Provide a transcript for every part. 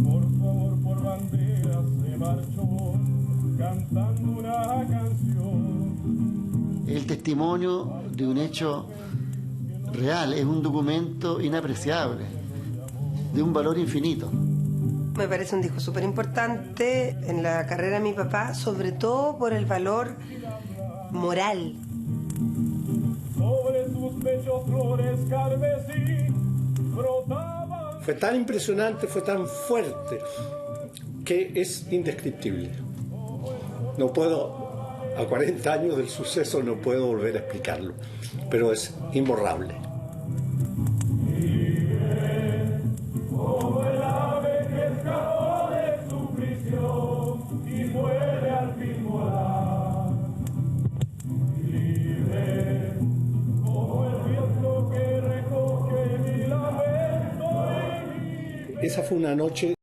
Por su amor por bandera se marchó cantando una canción. El testimonio de un hecho real, es un documento inapreciable, de un valor infinito. Me parece un disco súper importante en la carrera de mi papá, sobre todo por el valor moral. Sobre sus pechos flores carmesí brotaban. Fue tan impresionante, fue tan fuerte, que es indescriptible. No puedo, a 40 años del suceso, no puedo volver a explicarlo, pero es imborrable. Como el ave que escapó de su prisión y puede al fin volar. Libre, como el viento que recoge mi lamento. Esa fue una noche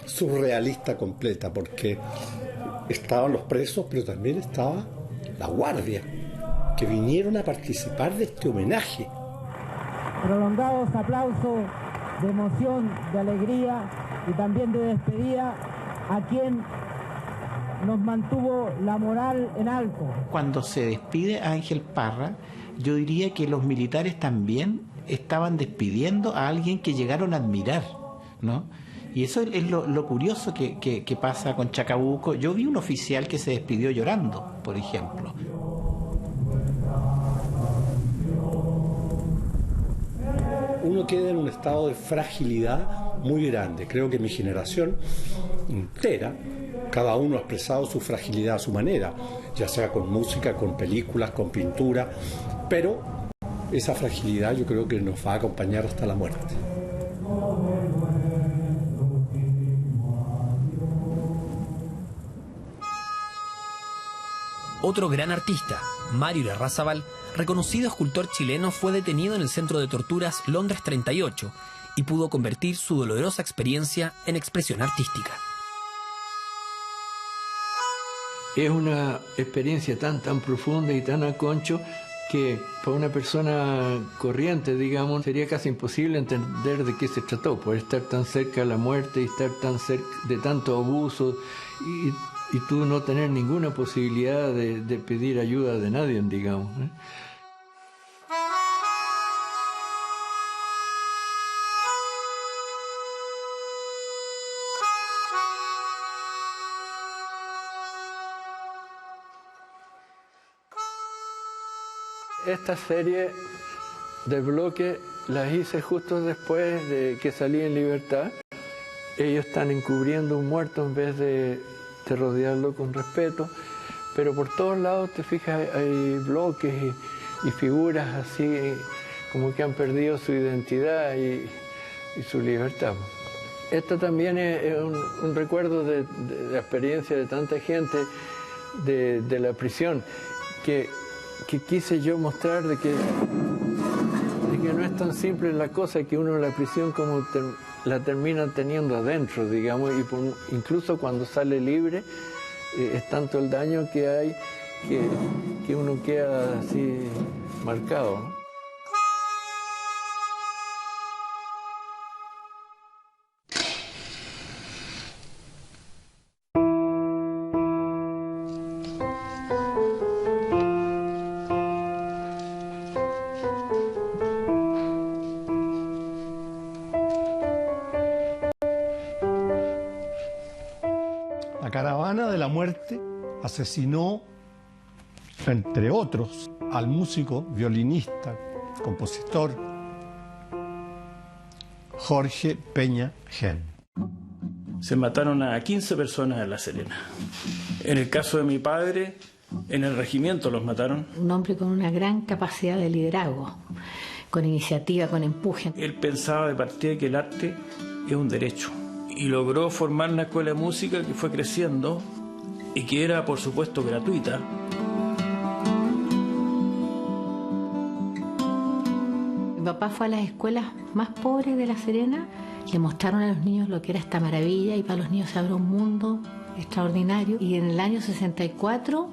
surrealista completa, porque estaban los presos, pero también estaba la guardia, que vinieron a participar de este homenaje. Prolongados aplausos de emoción, de alegría y también de despedida a quien nos mantuvo la moral en alto. Cuando se despide a Ángel Parra, yo diría que los militares también estaban despidiendo a alguien que llegaron a admirar, ¿no? Y eso es lo curioso que pasa con Chacabuco. Yo vi un oficial que se despidió llorando, por ejemplo. Uno queda en un estado de fragilidad muy grande. Creo que mi generación entera, cada uno ha expresado su fragilidad a su manera, ya sea con música, con películas, con pintura, pero esa fragilidad yo creo que nos va a acompañar hasta la muerte. Otro gran artista, Mario Larrazábal, reconocido escultor chileno, fue detenido en el centro de torturas Londres 38 y pudo convertir su dolorosa experiencia en expresión artística. Es una experiencia tan profunda y tan a concho que para una persona corriente, digamos, sería casi imposible entender de qué se trató, por estar tan cerca de la muerte y estar tan cerca de tanto abuso y tú no tener ninguna posibilidad de pedir ayuda de nadie, digamos, ¿eh? Esta serie de bloque las hice justo después de que salí en libertad. Ellos están encubriendo un muerto en vez de rodearlo con respeto, pero por todos lados te fijas hay bloques y figuras así como que han perdido su identidad y su libertad. Esto también es un recuerdo de la experiencia de tanta gente de la prisión que quise yo mostrar de que no es tan simple la cosa, que uno en la prisión como la termina teniendo adentro, digamos, y incluso cuando sale libre es tanto el daño que hay que uno queda así marcado, ¿no? La caravana de la muerte asesinó, entre otros, al músico, violinista, compositor Jorge Peña Gen. Se mataron a 15 personas en La Serena. En el caso de mi padre, en el regimiento los mataron. Un hombre con una gran capacidad de liderazgo, con iniciativa, con empuje. Él pensaba de partida que el arte es un derecho. Y logró formar una escuela de música que fue creciendo y que era, por supuesto, gratuita. Mi papá fue a las escuelas más pobres de La Serena, le mostraron a los niños lo que era esta maravilla y para los niños se abrió un mundo extraordinario. Y en el año 64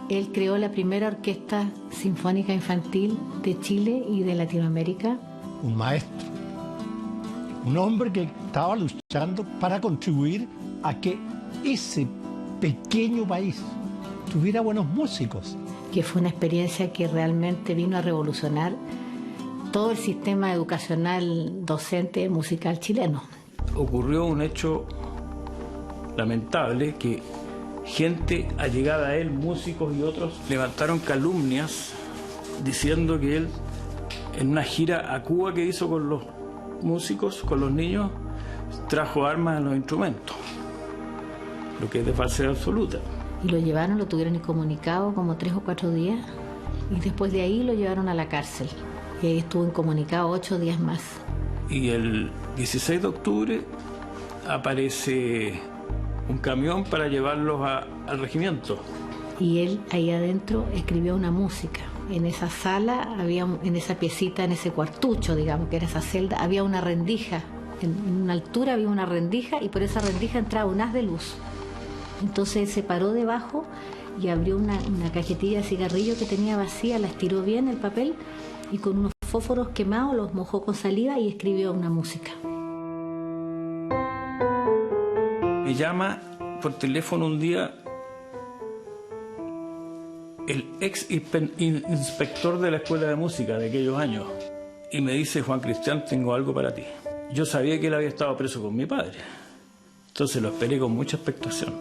él creó la primera orquesta sinfónica infantil de Chile y de Latinoamérica. Un maestro Un hombre que estaba luchando para contribuir a que ese pequeño país tuviera buenos músicos. Que fue una experiencia que realmente vino a revolucionar todo el sistema educacional docente musical chileno. Ocurrió un hecho lamentable que gente allegada a él, músicos y otros, levantaron calumnias diciendo que él, en una gira a Cuba que hizo con los músicos, con los niños, trajo armas en los instrumentos, lo que es de falsedad absoluta. Y lo llevaron, lo tuvieron incomunicado como 3 o 4 días y después de ahí lo llevaron a la cárcel y ahí estuvo incomunicado 8 días más. Y el 16 de octubre aparece un camión para llevarlos al regimiento. Y él ahí adentro escribió una música. En esa sala, en esa piecita, en ese cuartucho, digamos, que era esa celda, había una rendija. En una altura había una rendija y por esa rendija entraba un haz de luz. Entonces él se paró debajo y abrió una cajetilla de cigarrillo que tenía vacía, la estiró bien el papel y con unos fósforos quemados los mojó con saliva y escribió una música. Me llama por teléfono un día el ex inspector de la escuela de música de aquellos años y me dice: Juan Cristián, tengo algo para ti. Yo sabía que él había estado preso con mi padre, entonces lo esperé con mucha expectación.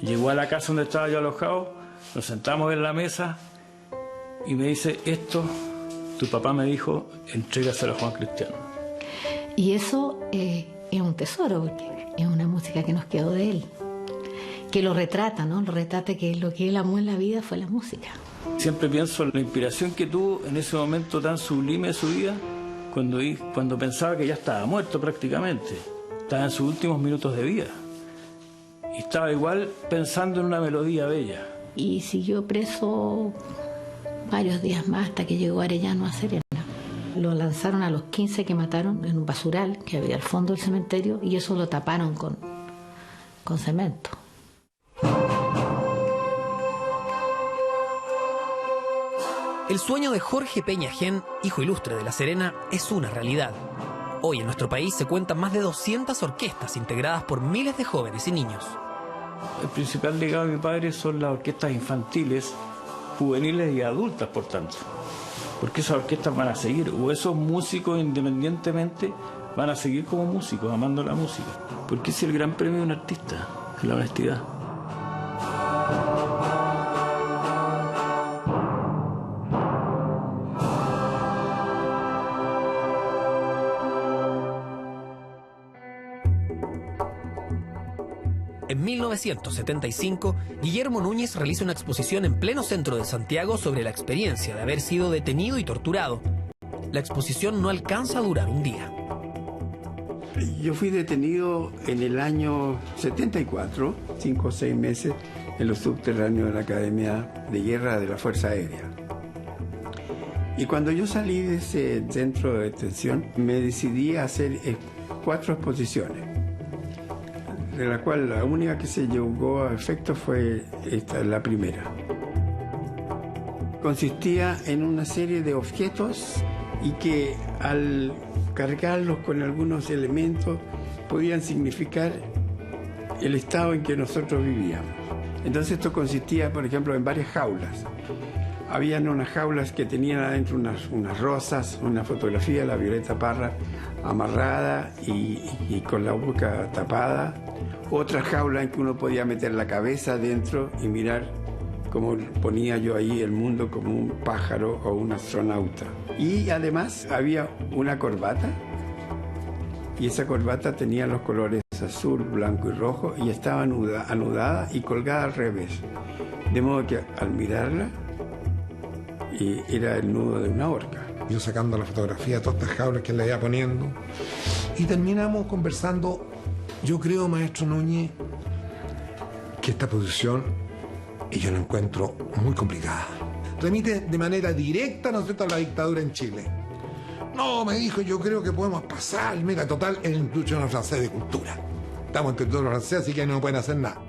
Llegó a la casa donde estaba yo alojado, nos sentamos en la mesa y me dice: esto, tu papá me dijo, entrégaselo a Juan Cristián. Y eso es un tesoro, porque es una música que nos quedó de él, que lo retrata, ¿no? Lo retrata que lo que él amó en la vida fue la música. Siempre pienso en la inspiración que tuvo en ese momento tan sublime de su vida, cuando pensaba que ya estaba muerto prácticamente, estaba en sus últimos minutos de vida. Y estaba igual pensando en una melodía bella. Y siguió preso varios días más hasta que llegó Arellano a Serena. Lo lanzaron a los 15 que mataron en un basural que había al fondo del cementerio y eso lo taparon con cemento. El sueño de Jorge Peña Gen, hijo ilustre de La Serena, es una realidad. Hoy en nuestro país se cuentan más de 200 orquestas integradas por miles de jóvenes y niños. El principal legado de mi padre son las orquestas infantiles, juveniles y adultas, por tanto. Porque esas orquestas van a seguir, o esos músicos independientemente van a seguir como músicos, amando la música. Porque es el gran premio de un artista, es la honestidad. En 1975, Guillermo Núñez realiza una exposición en pleno centro de Santiago sobre la experiencia de haber sido detenido y torturado. La exposición no alcanza a durar un día. Yo fui detenido en el año 74, 5 o 6 meses, en los subterráneos de la Academia de Guerra de la Fuerza Aérea. Y cuando yo salí de ese centro de detención, me decidí a hacer 4 exposiciones, de la cual la única que se llegó a efecto fue la primera. Consistía en una serie de objetos y que al cargarlos con algunos elementos podían significar el estado en que nosotros vivíamos. Entonces esto consistía, por ejemplo, en varias jaulas. Habían unas jaulas que tenían adentro unas rosas, una fotografía de la Violeta Parra amarrada y con la boca tapada. Otra jaula en que uno podía meter la cabeza dentro y mirar, como ponía yo ahí, el mundo como un pájaro o un astronauta. Y además había una corbata, y esa corbata tenía los colores azul, blanco y rojo, y estaba anudada y colgada al revés. De modo que al mirarla, era el nudo de una horca. Yo sacando la fotografía de todas estas jaulas que le iba poniendo, y terminamos conversando. Yo creo, maestro Núñez, que esta posición, y yo la encuentro muy complicada, remite de manera directa, ¿no es cierto?, a la dictadura en Chile. No, me dijo, yo creo que podemos pasar. Mira, total, es la institución francesa de cultura. Estamos entre todos los franceses, así que no pueden hacer nada.